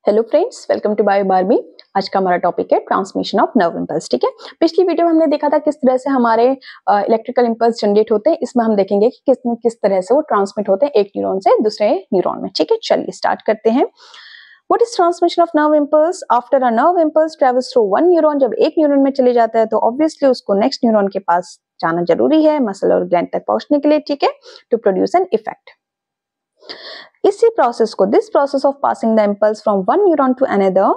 Hello friends, welcome to Bio Barbie. आज का हमारा टॉपिक है ट्रांसमिशन ऑफ नर्व इम्पल्स। ठीक है, पिछली वीडियो में हमने देखा था किस तरह से हमारे इलेक्ट्रिकल इम्पल्स जनरेट होते हैं। इसमें हम देखेंगे कि किस तरह से वो ट्रांसमिट होते हैं एक न्यूरॉन से दूसरे न्यूरॉन में। ठीक है, चलिए स्टार्ट करते हैं। What is transmission of nerve impulse? After a nerve impulse travels through one neuron, जब एक न्यूरॉन में चले जाता है तो ऑब्वियसली उसको नेक्स्ट न्यूरॉन के पास जाना जरूरी है मसल और ग्लैंड तक पहुंचने के लिए। ठीक है, टू प्रोड्यूस एन इफेक्ट। इसी प्रोसेस को, this process of passing the impulse from one neuron to another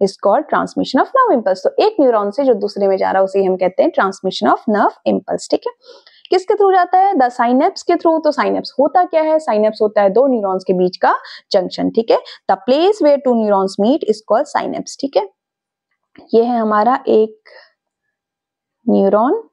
is called transmission of nerve impulse. तो एक न्यूरॉन से जो दूसरे में जा रहा है उसे हम कहते हैं ट्रांसमिशन ऑफ नर्व इम्पल्स। ठीक है, किसके थ्रू जाता है? द साइनेप्स के थ्रू। तो साइनेप्स होता क्या है? साइनेप्स होता है दो न्यूरॉन्स के बीच का जंक्शन। ठीक है, the place where two neurons meet is called synapse. ठीक है, ये है हमारा एक न्यूरॉन,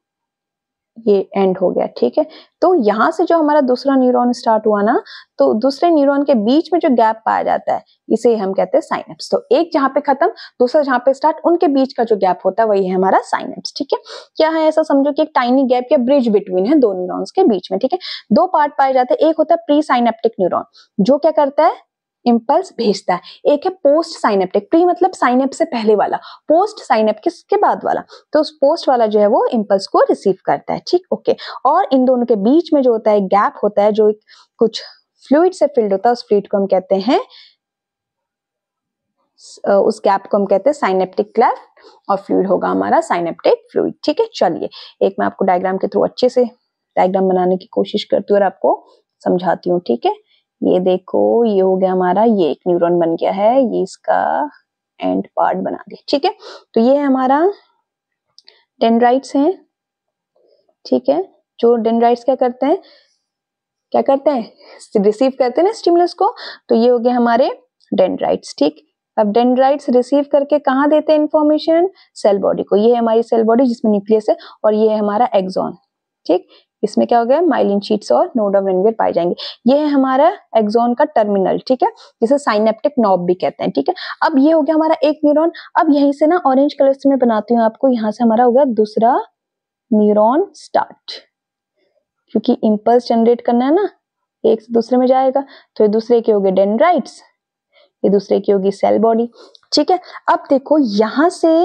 ये एंड हो गया। ठीक है, तो यहां से जो हमारा दूसरा न्यूरॉन स्टार्ट हुआ ना, तो दूसरे न्यूरॉन के बीच में जो गैप पाया जाता है इसे हम कहते हैं साइनेप्स। तो एक जहां पे खत्म, दूसरा जहां पे स्टार्ट, उनके बीच का जो गैप होता है वही है हमारा साइनेप्स। ठीक है, क्या है? ऐसा समझो कि एक टाइनी गैप या ब्रिज बिटवीन है दो न्यूरॉन्स के बीच में। ठीक है, दो पार्ट पाए जाते हैं। एक होता है प्री साइनेप्टिक न्यूरॉन, जो क्या करता है? इम्पल्स भेजता है। एक है पोस्ट साइनेप्टिक। प्री मतलब साइनेप्स से पहले वाला, पोस्ट साइनेप्टिक के बाद वाला। तो उस पोस्ट वाला जो है वो इम्पल्स को रिसीव करता है। ठीक, ओके। और इन दोनों के बीच में जो होता है गैप होता है, जो कुछ फ्लूइड से फिल्ड होता है, उस फ्लूइड को हम कहते हैं, उस गैप को हम कहते हैं साइनेप्टिक क्लेफ्ट, और फ्लूइड होगा हमारा साइनेप्टिक फ्लूइड। ठीक है, चलिए एक मैं आपको डायग्राम के थ्रू अच्छे से डायग्राम बनाने की कोशिश करती हूँ और आपको समझाती हूँ। ठीक है, ये देखो, ये हो गया हमारा, ये एक न्यूरॉन बन गया है, ये इसका एंड पार्ट बना दिया। ठीक है, तो ये है हमारा डेंड्राइट्स हैं। ठीक है, जो डेंड्राइट्स क्या करते हैं, रिसीव करते हैं ना स्टिमुलस को। तो ये हो गया हमारे डेंड्राइट्स। ठीक, अब डेंड्राइट्स रिसीव करके कहाँ देते हैं इंफॉर्मेशन? सेल बॉडी को। ये है हमारी सेल बॉडी जिसमें न्यूक्लियस है, और ये है हमारा एक्सॉन। ठीक, इसमें क्या हो गया? माइलिन शीट्स और नोड ऑफ रेनवीयर पाए जाएंगे। ये है हमारा एक्सॉन का टर्मिनल। ठीक है, जिसे साइनेप्टिक नॉब भी कहते हैं। ठीक है, अब ये हो गया हमारा एक न्यूरॉन। अब यहीं से ना ऑरेंज कलर से मैं बनाती हूँ आपको, यहाँ से हमारा हो गया दूसरा न्यूरॉन स्टार्ट, क्योंकि इम्पल्स जनरेट करना है ना, एक से दूसरे में जाएगा। तो ये दूसरे के हो गए डेंड्राइट्स, ये दूसरे की होगी सेल बॉडी। ठीक है, अब देखो यहां से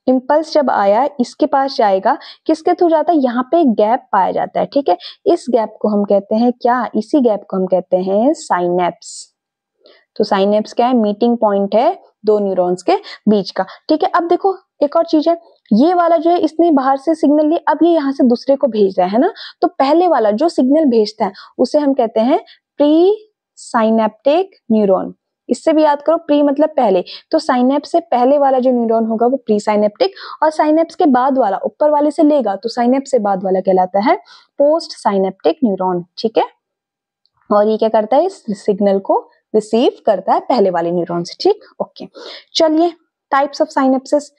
इम्पल्स जब आया इसके पास जाएगा, किसके थ्रू जाता है? यहाँ पे एक गैप पाया जाता है। ठीक है, इस गैप को हम कहते हैं क्या? इसी गैप को हम कहते हैं साइनेप्स। तो साइनेप्स क्या है? मीटिंग पॉइंट है दो न्यूरॉन्स के बीच का। ठीक है, अब देखो एक और चीज है, ये वाला जो है इसने बाहर से सिग्नल लिया, अब ये यहाँ से दूसरे को भेज रहा है ना, तो पहले वाला जो सिग्नल भेजता है उसे हम कहते हैं प्री साइनेप्टिक न्यूरॉन। इससे भी याद करो, प्री मतलब पहले, तो साइनेप्स से पहले वाला जो न्यूरॉन होगा वो प्री साइनेप्टिक, और साइनेप्स के बाद वाला ऊपर वाले से लेगा तो साइनेप्स से बाद वाला कहलाता है पोस्ट साइनेप्टिक न्यूरॉन। ठीक है, और ये क्या करता है? इस सिग्नल को रिसीव करता है पहले वाले न्यूरॉन से। ठीक, ओके। चलिए टाइप्स ऑफ साइनेप्सिस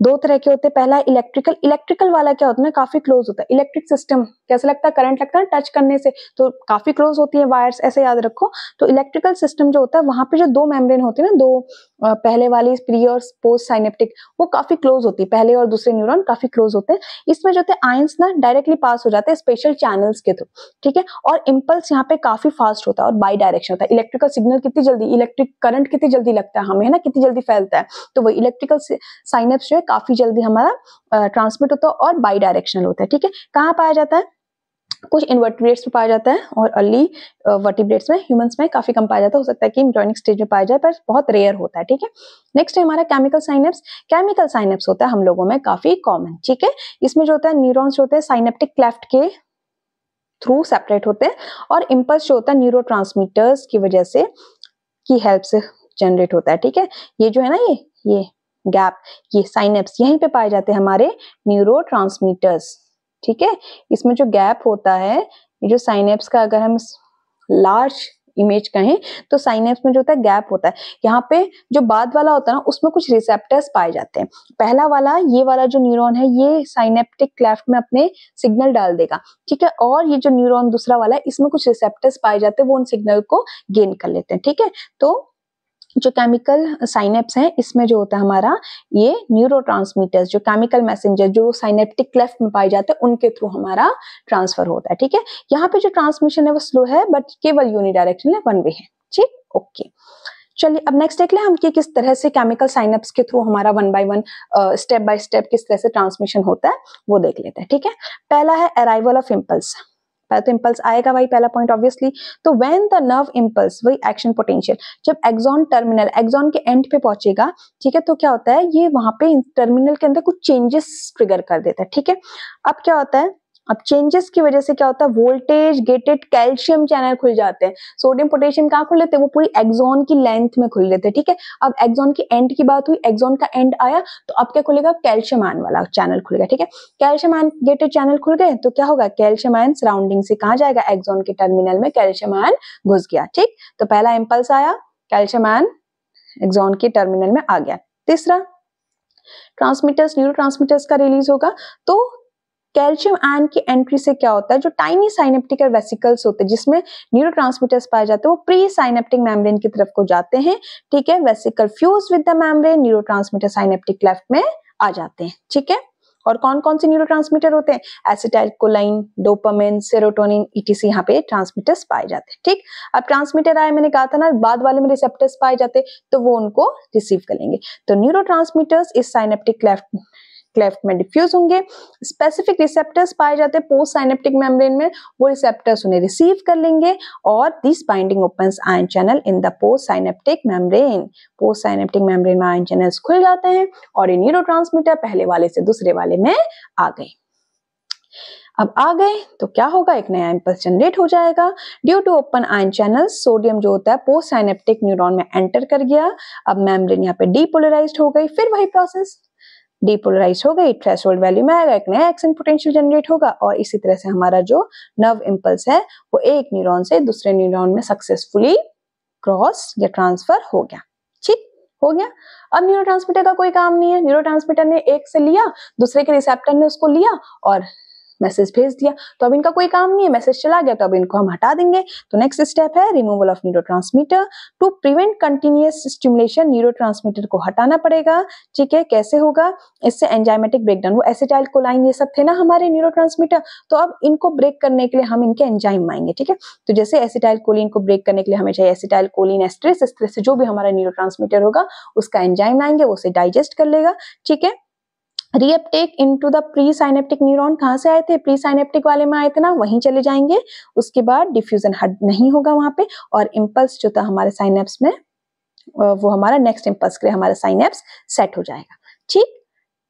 दो तरह के होते हैं। पहला इलेक्ट्रिकल। इलेक्ट्रिकल वाला क्या होता है ना, काफी क्लोज होता है। इलेक्ट्रिक सिस्टम कैसे लगता है? करंट लगता है टच करने से, तो काफी क्लोज होती है वायर्स, ऐसे याद रखो। तो इलेक्ट्रिकल सिस्टम जो होता है वहां पे जो दो मेम्ब्रेन होती है ना, दो पहले वाली प्री और पोस्ट साइनेप्टिक, वो काफी क्लोज होती है, पहले और दूसरे न्यूरॉन काफी क्लोज होते हैं। इसमें जो होते हैं आयंस ना डायरेक्टली पास हो जाते हैं स्पेशल चैनल्स के थ्रू। ठीक है, और इम्पल्स यहाँ पे काफी फास्ट होता है और बाई डायरेक्शन होता है। इलेक्ट्रिकल सिग्नल कितनी जल्दी, इलेक्ट्रिक करंट कितनी जल्दी लगता है हमें, है ना, कितनी जल्दी फैलता है, तो वही इलेक्ट्रिकल साइनेप्स जो है काफी जल्दी हमारा ट्रांसमिट होता है और बाई डायरेक्शनल होता है। ठीक है, कहाँ पाया जाता है? कुछ इन्वर्टिब्रेट्स में पाया जाता है और अर्ली वर्टिब्रेट्स में, ह्यूमंस में काफी कम पाया जाता है। हो सकता है कि एम्ब्रियोनिक स्टेज में पाया जाए, पर बहुत रेयर होता है। ठीक है, नेक्स्ट है हमारा केमिकल साइनेप्स। केमिकल साइनेप्स होता है हम लोगों में काफी कॉमन। ठीक है, इसमें जो होता है न्यूरॉन्स जो होते हैं साइनेप्टिक क्लेफ्ट के थ्रू सेपरेट होते हैं, और इम्पल्स जो होता है न्यूरोट्रांसमीटर्स की वजह से, की हेल्प से जनरेट होता है। ठीक है, ये जो है ना, ये गैप, ये साइनेप्स, यहीं पे पाए जाते हैं हमारे न्यूरोट्रांसमीटर्स। ठीक है, इसमें जो गैप होता है, ये जो साइनेप्स का अगर हम लार्ज इमेज कहें तो साइनेप्स में जो होता है गैप होता है, यहाँ पे जो बाद वाला होता है ना उसमें कुछ रिसेप्टर्स पाए जाते हैं। पहला वाला, ये वाला जो न्यूरॉन है, ये साइनेप्टिक क्लेफ्ट में अपने सिग्नल डाल देगा। ठीक है, और ये जो न्यूरॉन दूसरा वाला है इसमें कुछ रिसेप्टर्स पाए जाते हैं, वो उन सिग्नल को गेन कर लेते हैं। ठीक है, तो जो केमिकल साइनेप्स हैं इसमें जो होता है हमारा ये न्यूरोट्रांसमीटर्स, जो केमिकल मैसेंजर जो साइनेप्टिक क्लेफ्ट में पाए जाते हैं उनके थ्रू हमारा ट्रांसफर होता है। ठीक है, यहाँ पे जो ट्रांसमिशन है वो स्लो है, बट केवल यूनिडायरेक्शनल है, वन वे है। ठीक, ओके। चलिए अब नेक्स्ट देख लें हम कि किस तरह से केमिकल साइनेप्स के थ्रू हमारा 1 by 1 स्टेप बाय स्टेप किस तरह से ट्रांसमिशन होता है वो देख लेते हैं। ठीक है, पहला है अराइवल ऑफ इम्पल्स। पहले तो इम्पल्स आएगा भाई, पहला पॉइंट ऑब्वियसली। तो व्हेन द नर्व इम्पल्स, वही एक्शन पोटेंशियल, जब एक्सॉन टर्मिनल, एक्सॉन के एंड पे पहुंचेगा, ठीक है, तो क्या होता है, ये वहां पे टर्मिनल के अंदर कुछ चेंजेस ट्रिगर कर देता है। ठीक है, अब क्या होता है, अब चेंजेस की वजह से क्या होता है, वोल्टेज गेटेड कैल्शियम चैनल खुल जाते हैं। सोडियम पोटेशियम कहाँ खुल लेते हैं, वो पूरी एक्सॉन की लेंथ में खुल लेते हैं। ठीक है, अब एक्सॉन की एंड की बात हुई, एक्सॉन का एंड आया तो अब क्या खुलेगा, कैल्शियम आयन वाला चैनल खुलेगा। ठीक है, कैल्शियम आयन गेटेड चैनल खुल गए तो क्या होगा, कैल्शियम आयन सराउंडिंग से कहाँ जाएगा, एक्सॉन के टर्मिनल में कैल्शियम आयन घुस गया। ठीक, तो पहला इंपल्स आया, कैल्शियम आयन एक्सॉन के टर्मिनल में आ गया। तीसरा, ट्रांसमीटर्स, न्यूरोट्रांसमीटर्स का रिलीज होगा। तो कैल्शियम आयन की एंट्री से क्या होता है, जो टाइनी साइनेप्टिकल वेसिकल्स होते हैं जिसमें न्यूरोट्रांसमीटर्स पाए जाते हैं, वो प्री साइनेप्टिक मेम्ब्रेन की तरफ को जाते हैं। ठीक है, vesicle fuse with the membrane, neurotransmitter synaptic cleft में आ जाते हैं। ठीक है, और कौन कौन से न्यूरोट्रांसमीटर होते हैं, एसिटाइलकोलाइन, डोपामिन, सेरोटोनिन, ईटीसी यहाँ पे ट्रांसमीटर्स पाए जाते हैं। ठीक, अब ट्रांसमीटर आए, मैंने कहा था ना बाद वाले में रिसेप्टर्स पाए जाते, तो वो उनको रिसीव करेंगे। तो न्यूरोट्रांसमीटर्स इस साइनेप्टिक क्लेफ्ट में डिफ्यूज होंगे। स्पेसिफिक रिसेप्टर्स पाए जाते हैं पोस्ट साइनेप्टिक मेम्ब्रेन में, वो रिसेप्टर्स उन्हें रिसीव कर लेंगे और this binding opens ion channel in the post synaptic membrane. Post synaptic membrane में आयन चैनल्स खुल जाते हैं और ये न्यूरोट्रांसमीटर पहले वाले से दूसरे वाले में आ गए। अब आ गए तो क्या होगा, एक नया इंपल्स जनरेट हो जाएगा। Due to open ion channel, sodium जो होता है पोस्ट साइनेप्टिक न्यूरॉन में एंटर कर गया। अब मेम्ब्रेन यहाँ पे डीपोलराइज्ड हो गई, फिर वही प्रोसेस, डीपोलराइज हो गई, थ्रेशोल्ड वैल्यू में आएगा, एक नया एक्शन पोटेंशियल जनरेट होगा और इसी तरह से हमारा जो नर्व इंपल्स है वो एक न्यूरॉन से दूसरे न्यूरॉन में सक्सेसफुली क्रॉस या ट्रांसफर हो गया। ठीक हो गया। अब न्यूरोट्रांसमीटर का कोई काम नहीं है, न्यूरोट्रांसमीटर ने एक से लिया, दूसरे के रिसेप्टर ने उसको लिया और मैसेज भेज दिया, तो अब इनका कोई काम नहीं है, मैसेज चला गया तो अब इनको हम हटा देंगे। तो नेक्स्ट स्टेप है removal of neurotransmitter. To prevent continuous stimulation, neurotransmitter को हटाना पड़ेगा। ठीक है, कैसे होगा, इससे एंजाइमेटिक ब्रेकडाउन, वो एसिटाइलकोलाइन ये सब थे ना हमारे न्यूरोट्रांसमीटर, तो अब इनको ब्रेक करने के लिए हम इनके एंजाइम आएंगे। ठीक है, तो जैसे एसिटाइलकोलिन को ब्रेक करने के लिए हमें चाहिए एसिटाइलकोलिन एस्ट्रेस, इस तरह से जो भी हमारा न्यूरोट्रांसमीटर होगा उसका एंजाइम आएंगे, वो उसे डाइजेस्ट कर लेगा। ठीक है, reuptake into the pre synaptic neuron, कहां से आए थे, प्री साइनेप्टिक वाले में आए थे ना, वहीं चले जाएंगे। उसके बाद डिफ्यूजन हट नहीं होगा वहां पे और इंपल्स जो था हमारे साइनेप्स में वो हमारा नेक्स्ट इंपल्स के लिए हमारा साइनेप्स सेट हो जाएगा। ठीक,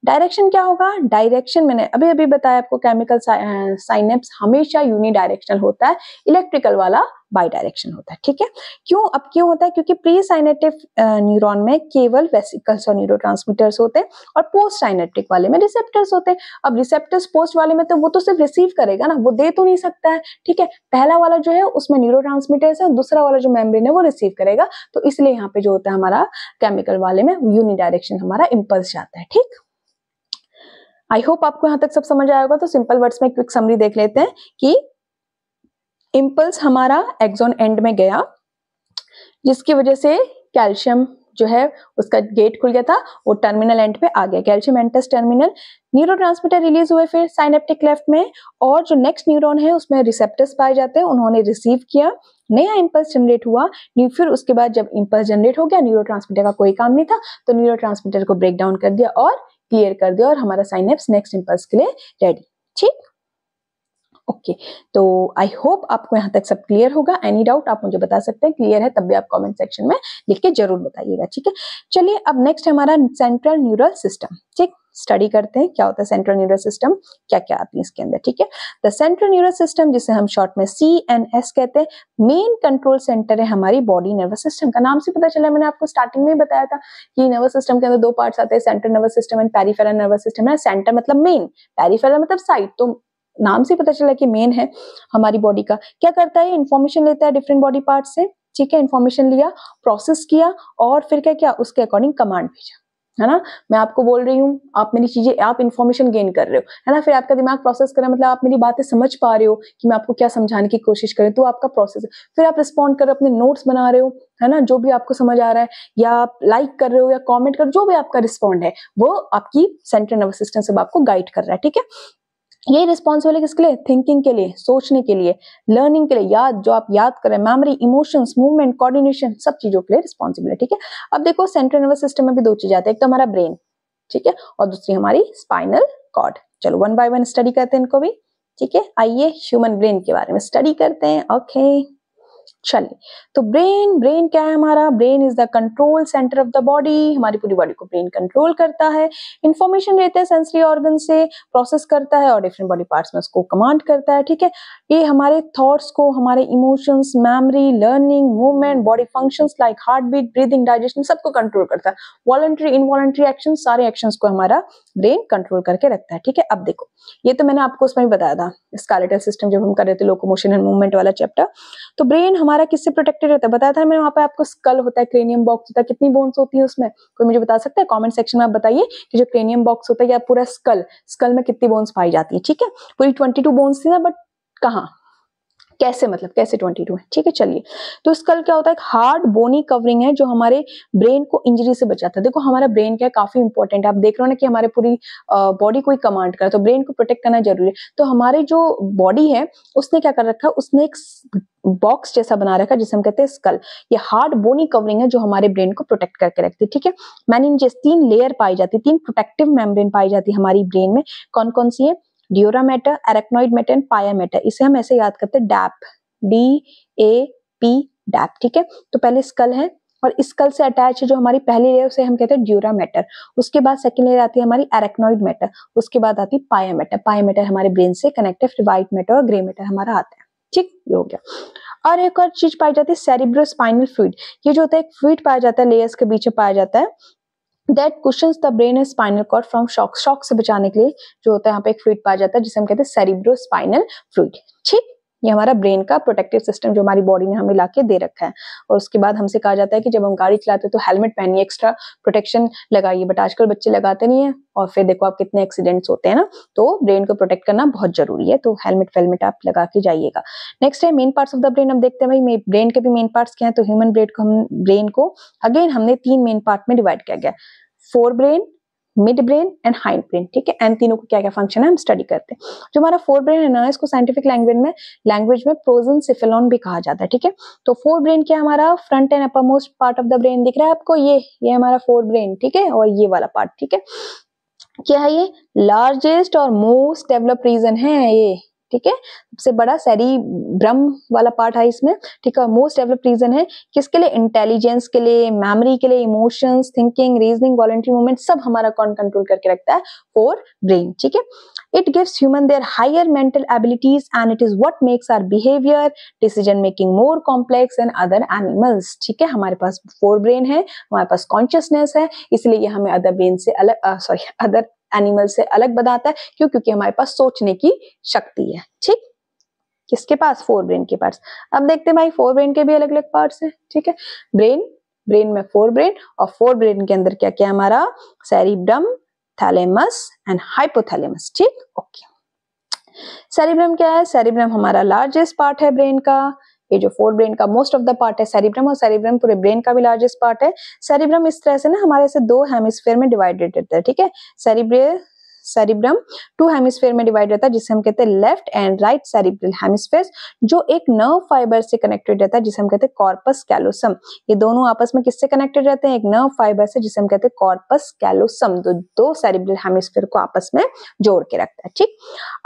डायरेक्शन क्या होगा, डायरेक्शन मैंने अभी अभी बताया आपको, केमिकल साइनेप्स हमेशा यूनी डायरेक्शनल होता है, इलेक्ट्रिकल वाला बाई डायरेक्शन होता है। ठीक है, क्यों, अब क्यों होता है, क्योंकि प्री साइनेप्टिक न्यूरॉन में केवल वेसिकल्स और न्यूरोट्रांसमीटर्स होते हैं और पोस्ट साइनेप्टिक वाले में रिसेप्टर्स होते हैं। अब रिसेप्टर्स पोस्ट वाले में तो वो तो सिर्फ रिसीव करेगा ना, वो दे तो नहीं सकता है। ठीक है, पहला वाला जो है उसमें न्यूरोट्रांसमीटर्स है, दूसरा वाला जो मेम्ब्रेन है वो रिसीव करेगा, तो इसलिए यहाँ पे जो होता है हमारा केमिकल वाले में यूनी डायरेक्शन हमारा इंपल्स जाता है। ठीक, आई होप आपको यहां तक सब समझ आया होगा। तो सिंपल वर्ड्स में क्विक समरी देख लेते हैं कि इंपल्स हमारा एक्सॉन एंड में गया, जिसकी वजह से कैल्शियम जो है उसका गेट खुल गया था, वो टर्मिनल एंड पे आ गया, calcium enters terminal. Neurotransmitter release हुए फिर साइनेप्टिक क्लेफ्ट में और जो नेक्स्ट न्यूरॉन है उसमें रिसेप्टर्स पाए जाते हैं, उन्होंने रिसीव किया, नया इंपल्स जनरेट हुआ। फिर उसके बाद जब इंपल्स जनरेट हो गया, न्यूरोट्रांसमीटर का कोई काम नहीं था, तो न्यूरोट्रांसमीटर को ब्रेक डाउन कर दिया और क्लियर कर दिया और हमारा साइनेप्स नेक्स्ट इंपल्स के लिए रेडी। ठीक, ओके, तो आई होप आपको यहाँ तक सब क्लियर होगा। एनी डाउट आप मुझे बता सकते हैं, क्लियर है तब भी आप कमेंट सेक्शन में लिख के जरूर बताइएगा। ठीक है, चलिए अब नेक्स्ट हमारा सेंट्रल न्यूरल सिस्टम। ठीक, स्टडी करते हैं क्या होता है सेंट्रल न्यूरल सिस्टम, क्या क्या आती है इसके अंदर। ठीक है, द सेंट्रल न्यूरल सिस्टम, जिसे हम शॉर्ट में CNS कहते हैं, मेन कंट्रोल सेंटर है हमारी बॉडी नर्वस सिस्टम का। नाम से पता चला, मैंने आपको स्टार्टिंग में ही बताया था कि नर्वस सिस्टम के अंदर दो पार्ट्स आते हैं, central nervous system and peripheral nervous system है। सेंटर मतलब मेन, पेरिफेरल मतलब साइड, तो नाम से पता चला कि मेन है हमारी बॉडी का। क्या करता है, इंफॉर्मेशन लेता है डिफरेंट बॉडी पार्ट से। ठीक है, इंफॉर्मेशन लिया, प्रोसेस किया और फिर क्या किया, उसके अकॉर्डिंग कमांड भेजा, है ना। मैं आपको बोल रही हूँ, आप मेरी चीजें, आप इन्फॉर्मेशन गेन कर रहे हो, है ना, फिर आपका दिमाग प्रोसेस कर रहा है, मतलब आप मेरी बातें समझ पा रहे हो कि मैं आपको क्या समझाने की कोशिश कर रही हूँ, तो आपका प्रोसेस है। फिर आप रिस्पॉन्ड कर रहे हो, अपने नोट्स बना रहे हो, है ना, जो भी आपको समझ आ रहा है, या आप लाइक कर रहे हो या कॉमेंट कर, जो भी आपका रिस्पॉन्ड है वो आपकी सेंट्रल नर्वस सिस्टम से आपको गाइड कर रहा है। ठीक है, ये रिस्पॉन्सिबल है किसके लिए? थिंकिंग के लिए, सोचने के लिए, लर्निंग के लिए, याद, जो आप याद करें, मेमोरी, इमोशंस, मूवमेंट, कोऑर्डिनेशन, सब चीजों के लिए रिस्पॉन्सिबल है, ठीक है। अब देखो सेंट्रल नर्वस सिस्टम में भी दो चीजें आती है, एक तो हमारा ब्रेन, ठीक है, और दूसरी हमारी स्पाइनल कॉर्ड। चलो वन बाय वन स्टडी करते हैं इनको भी, ठीक है। आइए ह्यूमन ब्रेन के बारे में स्टडी करते हैं। ओके चलिए, तो ब्रेन क्या है हमारा? Brain is the control centre of the body. हमारी पूरी बॉडी को ब्रेन कंट्रोल करता है, इंफॉर्मेशन लेता है सेंसरी ऑर्गन से, प्रोसेस करता है और डिफरेंट बॉडी पार्ट्स में उसको कमांड करता है, ठीक है। ये हमारे थॉट्स को, हमारे emotions, memory, learning, movement, body functions like heart beat, breathing, digestion, सबको कंट्रोल करता है। वॉलंटरी, इनवॉलंटरी एक्शन, सारे एक्शंस को हमारा ब्रेन कंट्रोल करके रखता है, ठीक है। अब देखो, ये तो मैंने आपको उसमें भी बताया था, स्केलेटल सिस्टम जब हम कर रहे थे लोकोमोशन एंड मूवमेंट वाला चैप्टर। तो ब्रेन हमारा किससे प्रोटेक्टेड रहता है? बताया था मैंने, वहां पे आपको स्कल होता है, क्रेनियम बॉक्स होता है, कितनी बोन्स होती है उसमें? कोई मुझे बता सकता है? कमेंट सेक्शन में आप बताइए कि जो क्रेनियम बॉक्स होता है या पूरा स्कल में कितनी बोन्स पाई जाती है, ठीक है। पूरी 22 बोन्स थी ना, बट कहाँ, कैसे, मतलब कैसे 22 है, ठीक है। चलिए, तो स्कल क्या होता है? एक हार्ड बोनी कवरिंग है जो हमारे ब्रेन को इंजरी से बचाता है। देखो हमारा ब्रेन क्या है, काफी इंपॉर्टेंट है। आप देख रहे हो ना कि हमारे पूरी बॉडी कोई कमांड करे, तो ब्रेन को प्रोटेक्ट करना जरूरी है। तो हमारे जो बॉडी है उसने क्या कर रखा है, उसने एक बॉक्स जैसा बना रखा है जिसे हम कहते हैं स्कल। ये हार्ड बोनी कवरिंग है जो हमारे ब्रेन को प्रोटेक्ट करके रखती है, ठीक है। मेनिंजेस, 3 लेयर पाई जाती है, 3 प्रोटेक्टिव मेम्ब्रेन पाई जाती है हमारी ब्रेन में। कौन कौन सी है? Dura mater, arachnoid matter and पाया मैटर। इसे हम ऐसे याद करते हैं डैप, DAP, डैप, ठीक है। तो पहले स्कल है और स्कल से अटैच है जो हमारी पहली लेयर, उसे हम कहते हैं ड्यूरा मैटर। उसके बाद सेकंड लेयर आती है हमारी अरेक्नॉइड मैटर, उसके बाद आती है पाया मैटर। पाया मैटर हमारे ब्रेन से कनेक्ट है, फिर व्हाइट मैटर और ग्रे मैटर हमारा आता है, ठीक, ये हो गया। और एक और चीज पाई जाती है सेरिब्रोस्पाइनल फ्लूइड। ये जो होता है एक फ्लूइड पाया जाता है, लेयर्स के बीच में पाया जाता है, that cushions the brain and spinal cord from shock. Shock से बचाने के लिए जो होता है यहाँ पे एक फ्लूइड पाया जाता है जिसे हम कहते हैं सेरिब्रोस्पाइनल फ्लूइड, ठीक। ये हमारा ब्रेन का प्रोटेक्टिव सिस्टम जो हमारी बॉडी ने हमें लाके दे रखा है। और उसके बाद हमसे कहा जाता है कि जब हम गाड़ी चलाते हैं तो हेलमेट पहनिए, एक्स्ट्रा प्रोटेक्शन लगाइए, बट आजकल बच्चे लगाते नहीं है और फिर देखो आप कितने एक्सीडेंट्स होते हैं ना। तो ब्रेन को प्रोटेक्ट करना बहुत जरूरी है, तो हेलमेट आप लगा के जाइएगा। नेक्स्ट है main parts of the brain. अब देखते हैं भाई ब्रेन के भी मेन पार्ट्स क्या है। तो ह्यूमन ब्रेन को अगेन हमने 3 मेन पार्ट में डिवाइड किया गया, fore brain, mid brain and hind brain, ठीक है। एंड तीनों को क्या क्या फंक्शन है हम स्टडी करते हैं। जो हमारा फोर ब्रेन है ना, इसको साइंटिफिक लैंग्वेज में प्रोजेंसेफेलॉन भी कहा जाता है, ठीक है। तो फोर ब्रेन क्या हमारा front and upper most part of the brain दिख रहा है आपको, ये हमारा फोर ब्रेन, ठीक है। और ये वाला पार्ट, ठीक है, क्या है ये? लार्जेस्ट और मोस्ट डेवलप्ड रीजन है ये, ठीक है। सबसे बड़ा सेरिब्रम वाला पार्ट है इसमें, ठीक है। मोस्ट डेवलप्ड रीजन है किसके लिए? इंटेलिजेंस के लिए, मेमोरी के लिए, emotions, thinking, reasoning, voluntary movement, सब हमारा कौन कंट्रोल करके रखता है? फोर ब्रेन, ठीक है। It gives human their higher mental abilities and it is what makes our behaviour, decision making more complex and other animals, ठीक है। हमारे पास फोर ब्रेन है, हमारे पास कॉन्शियसनेस है, इसलिए ये हमें अदर ब्रेन से अलग अदर एनिमल से अलग बनाता है। क्यों? क्योंकि हमारे पास सोचने की शक्ति है, ठीक। किसके पास? फोर ब्रेन के पास। अब देखते हैं भाई फोर ब्रेन के भी अलग अलग पार्ट्स हैं, ठीक है। ब्रेन में फोर ब्रेन, और फोर ब्रेन के अंदर क्या क्या हमारा? सेरिब्रम, थैलेमस एंड हाइपोथैलेमस, ठीक, ओके। सेरिब्रम क्या है? सेरिब्रम हमारा लार्जेस्ट पार्ट है ब्रेन का। ये जो फोर ब्रेन का मोस्ट ऑफ द पार्ट है सेरिब्रम, और सेरिब्रम पूरे ब्रेन का भी लार्जेस्ट पार्ट है। सेरिब्रम इस तरह से ना हमारे से 2 हेमिस्फीयर में डिवाइडेड रहता है, ठीक है। सेरिब्रम 2 हेमिस्फीयर में डिवाइड रहता है जिसे हम कहते हैं left and right cerebral hemispheres, जो एक नर्व फाइबर से कनेक्टेड रहता है जिसे हम कहते हैं कॉर्पस कैलोसम। ये दोनों आपस में किससे कनेक्टेड रहते हैं? एक नर्व फाइबर से जिसे हम कहते हैं कॉर्पस कैलोसम। दो सेरिब्रल हेमिस्फीयर को आपस में जोड़ के रखता है, ठीक।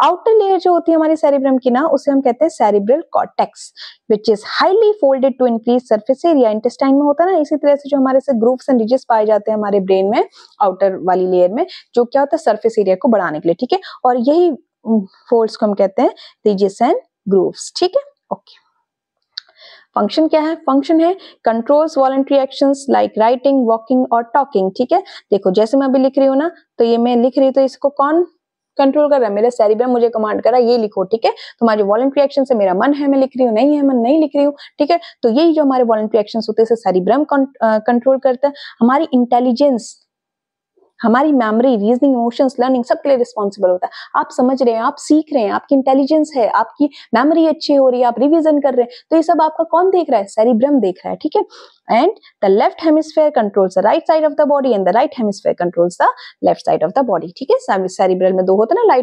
आउटर लेयर जो होती है हमारी सेरिब्रम की ना, उसे हम कहते हैं cerebral cortex, which is highly folded to increase surface area. Intestine में होता है ना, इसी तरह से जो हमारे से ग्रूव्स एंड रिजेस पाए जाते हैं हमारे ब्रेन में आउटर वाली लेयर में, जो क्या होता है? सरफेस एरिया को बढ़ाने के लिए, ठीक है। और यही फोल्ड्स को हम कहते हैं रिजेस एंड ग्रूव्स, ठीक है, ओके। फंक्शन क्या है? फंक्शन है controls voluntary actions like writing, walking और टॉकिंग, ठीक है। देखो जैसे मैं अभी लिख रही हूँ ना, तो ये मैं लिख रही हूँ, तो इसको कौन कंट्रोल कर रहा है? मेरा सेरिब्रम मुझे कमांड कर रहा है ये लिखो, ठीक है। तो हमारे वॉलंटरी एक्शन से मेरा मन है मैं लिख रही हूँ, नहीं है मन नहीं लिख रही हूँ, ठीक है। तो यही जो हमारे वॉलंटरी एक्शंस होते हैं सेरिब्रम कंट्रोल करता है। हमारी इंटेलिजेंस, हमारी मेमोरी, रीजनिंग, इमोशंस, लर्निंग सबके लिए रिस्पॉन्सिबल होता है। आप समझ रहे हैं, आप सीख रहे हैं, आपकी इंटेलिजेंस है, आपकी मेमोरी अच्छी हो रही है, आप रिवीजन कर रहे हैं, तो ये सब आपका कौन देख रहा है? सेरिब्रम देख रहा है, ठीक है। And the left hemisphere controls the right side of the body and the right hemisphere controls the left side of the body, ठीक है। सेरिब्रल में दो होते हैं ना,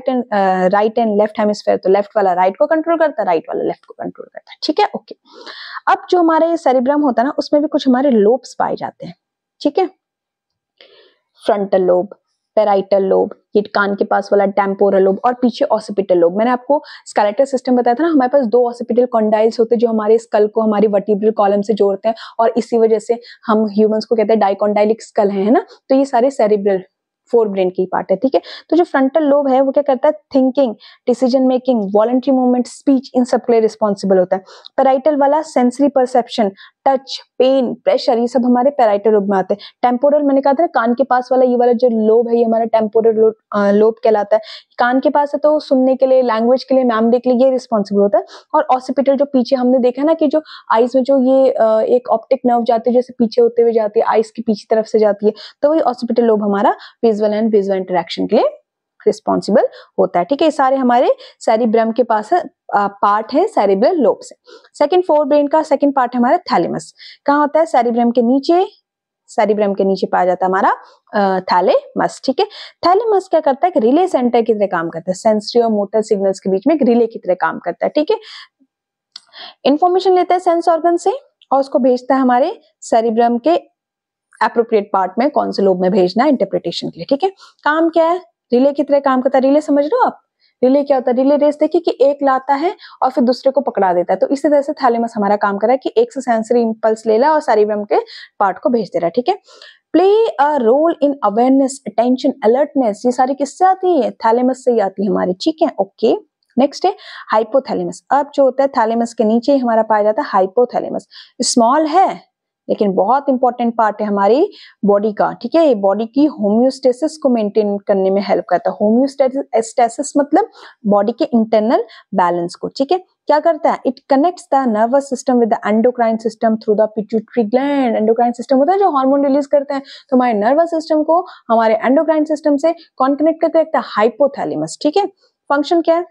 राइट एंड लेफ्ट हेमिस्फेयर, तो लेफ्ट वाला राइट को कंट्रोल करता है, राइट वाला लेफ्ट को कंट्रोल करता है, ठीक है, ओके। अब जो हमारे सेरिब्रम होता है ना, उसमें भी कुछ हमारे लोब्स पाए जाते हैं, ठीक है। फ्रंटल लोब, पेराइटल लोब, ये कान के पास वाला टेम्पोरल लोब, और पीछे ऑसिपिटल लोब। मैंने आपको स्केलेटल सिस्टम बताया था ना, हमारे पास दो ऑसिपिटल कॉन्डाइल्स होते हैं जो हमारे स्कल को हमारी वर्टिब्रल कॉलम से जोड़ते हैं, और इसी वजह से हम ह्यूमंस को कहते हैं डाइकॉन्डाइलिक स्कल है ना। तो ये सारे सेरिब्रल फोर ब्रेन की पार्ट है, ठीक है। तो जो फ्रंटल लोब है वो क्या करता है? Thinking, decision making, voluntary movement, speech, इन सब के लिए रिस्पॉन्सिबल होता है। पेराइटल वाला sensory perception, touch, pain, pressure, ये सब हमारे पेराइटल लोब में आते हैं। टेम्पोरल मैंने कहा था कान के पास वाला, ये वाला जो लोब है ये हमारा टेम्पोरल लोब कहलाता है। कान के पास है तो सुनने के लिए, लैंग्वेज के लिए, मेमोरी के लिए ये रिस्पॉन्सिबल होता है। और ऑसिपिटल जो पीछे हमने देखा ना कि जो आईज में जो ये एक ऑप्टिक नर्व जाती है, जैसे पीछे होते हुए जाती है, आईज की पीछे तरफ से जाती है, तो वही ऑसिपिटल लोब हमारा विजुअल एंड विजुअल इंटरेक्शन के लिए रिस्पॉन्सिबल होता है, ठीक है। ये सारे हमारे सेरिब्रम के पास पार्ट है सेरिब्रल लोब से। सेकंड फोर ब्रेन का सेकंड पार्ट है हमारा थैलेमस। कहाँ होता है? सेरिब्रम के नीचे, सेरिब्रम के नीचे पाया जाता है हमारा थैलेमस, ठीक है। थैलेमस क्या करता है? रिले सेंटर की तरह काम करता है, सेंसरी और मोटर सिग्नल्स के बीच में एक रिले की तरह काम करता है, ठीक है। इंफॉर्मेशन लेता है सेंस ऑर्गन से और उसको भेजता है हमारे सेरिब्रम के एप्रोप्रिएट पार्ट में, कौन से लोब में भेजना है इंटरप्रिटेशन के लिए, ठीक है। काम क्या है? रिले की तरह काम करता है। रिले समझ रहे हो आप? रिले क्या होता है? रिले रेस देखिए कि एक लाता है और फिर दूसरे को पकड़ा देता है, तो इसी तरह से थैलेमस हमारा काम कर रहा है कि एक से सेंसरी इंपल्स ले ला और सेरिब्रम के पार्ट को भेज दे रहा है, ठीक है। Play a role in awareness, attention, alertness, ये सारी किससे आती है? थैलेमस से ही आती है हमारी, ठीक है, ओके। नेक्स्ट है हाइपोथैलेमस। अब जो होता है थैलेमस के नीचे हमारा पाया जाता है हाइपोथैलेमस। स्मॉल है लेकिन बहुत इंपॉर्टेंट पार्ट है हमारी बॉडी का, ठीक है। ये बॉडी की होम्योस्टेसिस को मेंटेन करने में हेल्प करता है। होम्योस्टेसिस मतलब बॉडी के इंटरनल बैलेंस को, ठीक है। क्या करता है? It connects the nervous system with the endocrine system through the pituitary gland. Endocrine system होता है जो हार्मोन रिलीज करते हैं, तो हमारे नर्वस सिस्टम को हमारे एंडोक्राइन सिस्टम से कौन कनेक्ट करके रखता है? हाइपोथैलेमस, ठीक है। फंक्शन क्या है?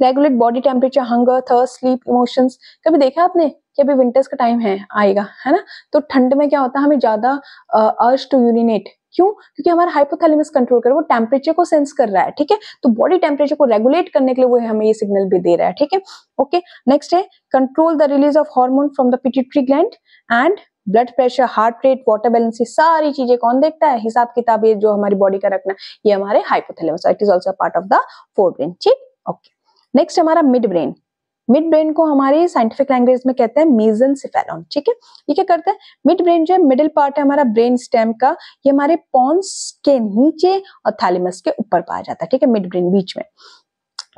Regulate body temperature, hunger, thirst, sleep, emotions. कभी देखा आपने कि अभी विंटर्स का टाइम है आएगा, है ना, तो ठंड में क्या होता है? हमें ज्यादा अर्ज टू यूरिनेट, क्यों? क्योंकि हमारा हाइपोथैलेमस कंट्रोल कर, वो टेम्परेचर को सेंस कर रहा है, ठीक है। तो बॉडी टेम्परेचर को रेगुलेट करने के लिए वो हमें ये सिग्नल भी दे रहा है, ठीक है, ओके। नेक्स्ट है control the release of hormone from the pituitary gland and blood pressure, heart rate, water balance, ये सारी चीजें कौन देखता है? हिसाब किताब ये जो हमारी बॉडी का रखना, ये हमारे hypothalamus, it is also part of the four brain, ठीक, ओके। नेक्स्ट हमारा मिड ब्रेन। मिड ब्रेन को हमारी साइंटिफिक लैंग्वेज में कहते हैं मेसेनसेफेलॉन, ठीक है। ये क्या करता है? मिड ब्रेन जो है मिडिल पार्ट है हमारा ब्रेन स्टेम का, ये हमारे पॉन्स के नीचे और थैलेमस के ऊपर पाया जाता है, ठीक है। मिड ब्रेन बीच में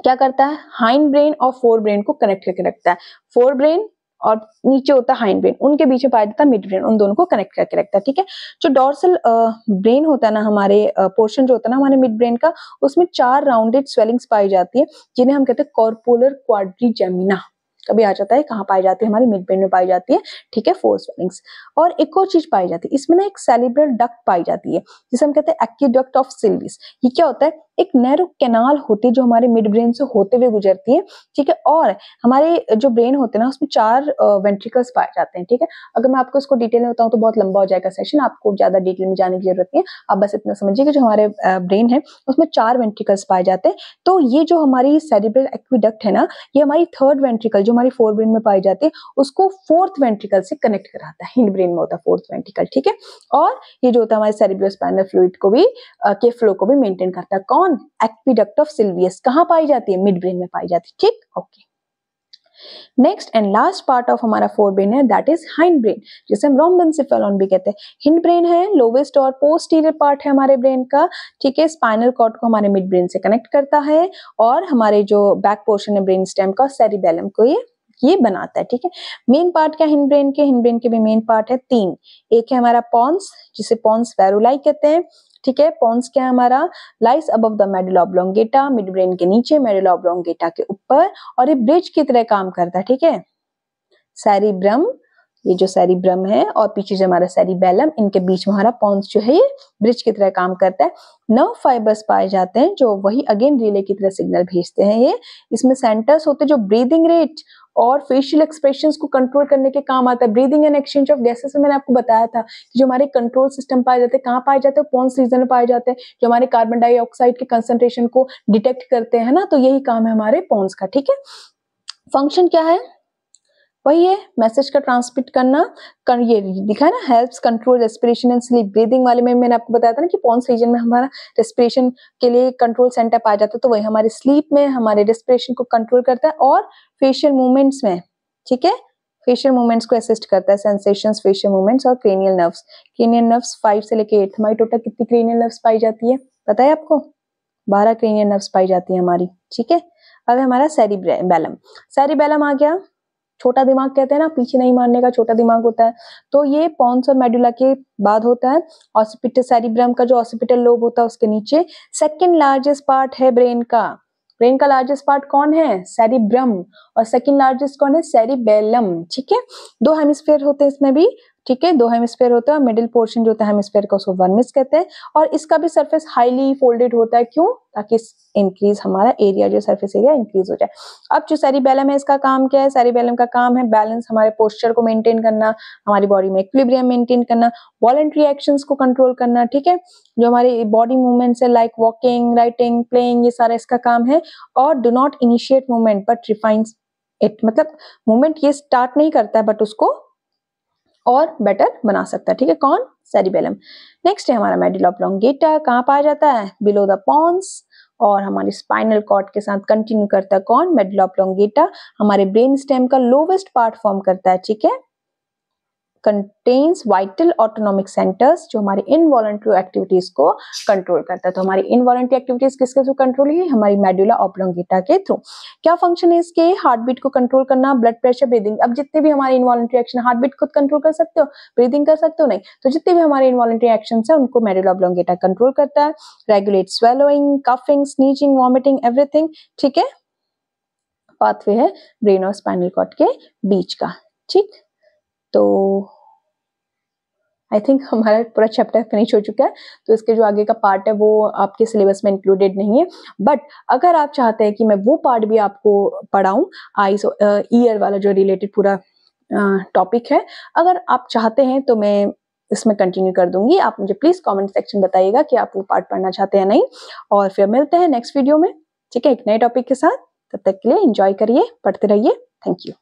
क्या करता है? हाइंड ब्रेन और फोर ब्रेन को कनेक्ट करके रखता है। फोर ब्रेन और नीचे होता है हाइंड ब्रेन, उनके बीच में पाया जाता है मिड ब्रेन, उन दोनों को कनेक्ट करके रखता है, ठीक है। जो डॉर्सल ब्रेन होता है ना, हमारे पोर्शन जो होता है ना हमारे मिड ब्रेन का, उसमें 4 राउंडेड स्वेलिंग्स पाई जाती है जिन्हें हम कहते हैं कॉर्पोलर क्वाड्रिजेमिना। कभी आ जाता है, कहाँ पाई जाती है? हमारे मिड ब्रेन में पाई जाती है, ठीक है, 4 स्वेलिंग्स। और एक और चीज पाई जाती है इसमें ना, एक सेरिब्रल डक्ट पाई जाती है जिसे हम कहते हैं एक्वेडक्ट ऑफ सिल्विस। ये क्या होता है? एक नैरो कैनाल होती है जो हमारे मिड ब्रेन से होते हुए गुजरती है, ठीक है। और हमारे जो ब्रेन होते हैं ना उसमें 4 वेंट्रिकल्स पाए जाते हैं, ठीक है। अगर मैं आपको इसको डिटेल में बताऊं तो बहुत लंबा हो जाएगा सेशन, आपको ज्यादा डिटेल में जाने की जरूरत नहीं है। आप बस इतना समझिए कि जो हमारे ब्रेन है उसमें 4 वेंट्रिकल्स पाए जाते हैं। तो ये जो हमारी सेरिब्रल एक्वेडक्ट है ना, ये हमारी थर्ड वेंट्रिकल जो हमारी फोर ब्रेन में पाई जाती है उसको फोर्थ वेंट्रिकल से कनेक्ट कराता है। हिंड ब्रेन में होता है फोर्थ वेंट्रिकल, ठीक है। और ये जो होता है हमारे सेरिब्रोस्पाइनल फ्लूइड को भी के फ्लो को भी मेंटेन करता है। कौन? Aqueduct of Silvius. कहाँ पाई जाती है? मिड ब्रेन में पाई जाती है, ठीक, okay. Next and last part of हमारा फोर ब्रेन है दैट इज हाइंड ब्रेन, जिसे हम रोम्बेनसेफेलॉन भी कहते हैं। हिंड ब्रेन है लोवेस्ट और पोस्टीरियर पार्ट है हमारे ब्रेन का, ठीक है। स्पाइनल कॉर्ड को हमारे मिड ब्रेन से कनेक्ट करता है और हमारे जो बैक पोर्शन है ब्रेन स्टेम का, सेरिबेलम को ये बनाता है, ठीक है। मेन पार्ट क्या हिंड ब्रेन के भी मेन पार्ट है 3। एक है हमारा पॉन्स, जिसे पॉन्स वेरुलाई कहते हैं, ठीक है। पॉन्स क्या है हमारा? Lies above the medulla oblongata, mid brain के नीचे, मेडुला ऑब्लोंगेटा के ऊपर, और ये ब्रिज की तरह काम करता है, ठीक है। सेरिब्रम ये जो सेरिब्रम है और पीछे जो हमारा सेरिबेलम, इनके बीच में हमारा पोन्स जो है ये ब्रिज की तरह काम करता है। नर्व फाइबर्स पाए जाते हैं जो वही अगेन रिले की तरह सिग्नल भेजते हैं। ये इसमें सेंटर्स होते हैं जो ब्रीदिंग रेट और फेशियल एक्सप्रेशंस को कंट्रोल करने के काम आता है। Breathing and exchange of gases में मैंने आपको बताया था कि जो हमारे कंट्रोल सिस्टम पाए जाते हैं, कहाँ पाए जाते हैं, पोन्स रीजन में पाए जाते हैं, जो हमारे कार्बन डाइऑक्साइड के कंसंट्रेशन को डिटेक्ट करते हैं ना, तो यही काम है हमारे पोन्स का। ठीक है, फंक्शन क्या है, वही है मैसेज का ट्रांसमिट करना। ये दिखा है ना, helps control respiration and sleep. Breathing वाले में मैंने आपको बताया था ना कि पोन्स रीजन में हमारा रेस्पिरेशन के लिए कंट्रोल सेंटर पाया जाता है, तो वही हमारे स्लीप में हमारे रेस्पिरेशन को कंट्रोल करता है और फेशियल मूवमेंट्स में, ठीक है, फेशियल मूवमेंट्स को असिस्ट करता है, सेंसेशंस, फेशियल मूवमेंट्स और क्रेनियल नर्व्स। क्रेनियल नर्व्स 5 से लेके 8, हमारी टोटल कितनी क्रेनियल नर्व्स पाई जाती है पता है आपको? 12 क्रेनियल नर्व्स पाई जाती है हमारी। ठीक है, अब हमारा सेरिबेलम। सेरिबेलम आ गया, छोटा दिमाग कहते हैं ना, पीछे नहीं मारने का छोटा दिमाग होता है, तो ये पोन्स और मेडुला के बाद होता है। ऑसिपिटल सेरिब्रम का जो ऑसिपिटल लोब होता है उसके नीचे। सेकंड लार्जेस्ट पार्ट है ब्रेन का। ब्रेन का लार्जेस्ट पार्ट कौन है? सेरिब्रम। और सेकंड लार्जेस्ट कौन है? सेरिबेलम। ठीक है, 2 हेमिस्फीयर होते हैं इसमें भी। ठीक है, 2 हेमिस्फीयर होता है, मिडिल पोर्शन जो होता है हेमिस्फीयर का उसको वर्मिस कहते हैं। और इसका भी सरफेस हाईली फोल्डेड होता है, क्यों? ताकि इंक्रीज हमारा एरिया, जो सरफेस एरिया इंक्रीज हो जाए। अब जो सेरिबेलम है इसका काम क्या है? सेरिबेलम का काम है बैलेंस, हमारे पोस्चर को मेंटेन करना, हमारी बॉडी में इक्विलिब्रियम मेंटेन करना, वॉलंटरी एक्शंस को कंट्रोल करना। ठीक है, जो हमारी बॉडी मूवमेंट्स है लाइक वॉकिंग, राइटिंग, प्लेइंग, ये सारा इसका काम है। और do not initiate movement but refines it, मतलब मूवमेंट ये स्टार्ट नहीं करता है बट उसको और बेटर बना सकता है। ठीक है, कौन? सेरिबेलम। नेक्स्ट है हमारा मेडुला ऑब्लोंगेटा। कहाँ पाया जाता है? Below the pons. और हमारी स्पाइनल कॉर्ड के साथ कंटिन्यू करता है कौन? Medulla oblongata. हमारे ब्रेन स्टेम का लोवेस्ट पार्ट फॉर्म करता है। ठीक है, कंटेन्स वाइटल ऑटोनॉमिक सेंटर्स, जो हमारी इनवॉलंटरी एक्टिविटीज को कंट्रोल करता है। तो हमारी इनवॉलंटरी एक्टिविटीज किसके थ्रू कंट्रोल है? हमारी मेडुला ऑब्लोंगेटा के थ्रू। क्या फंक्शन है इसके? हार्ट बीट को कंट्रोल करना, ब्लड प्रेशर, ब्रीदिंग। अब जितने भी हमारे इनवॉलंटरी एक्शन, हार्ट बीट खुद कंट्रोल कर सकते हो, ब्रीदिंग कर सकते हो नहीं, तो जितने भी हमारे इनवॉलंटरी एक्शन है उनको मेडुला ऑब्लोंगेटा कंट्रोल करता है। Regulate swallowing, coughing, sneezing, vomiting, everything. ठीक है, पाथवे है ब्रेन और स्पाइनल कॉर्ड के बीच का। ठीक, तो आई थिंक हमारा पूरा चैप्टर फिनिश हो चुका है, तो इसके जो आगे का पार्ट है वो आपके सिलेबस में इंक्लूडेड नहीं है। बट अगर आप चाहते हैं कि मैं वो पार्ट भी आपको पढ़ाऊं, आईज ईयर वाला जो रिलेटेड पूरा टॉपिक है, अगर आप चाहते हैं तो मैं इसमें कंटिन्यू कर दूंगी। आप मुझे प्लीज कमेंट सेक्शन बताइएगा कि आप वो पार्ट पढ़ना चाहते हैं या नहीं, और फिर मिलते हैं नेक्स्ट वीडियो में। ठीक है, एक नए टॉपिक के साथ। तब तक के लिए एंजॉय करिए, पढ़ते रहिए। Thank you.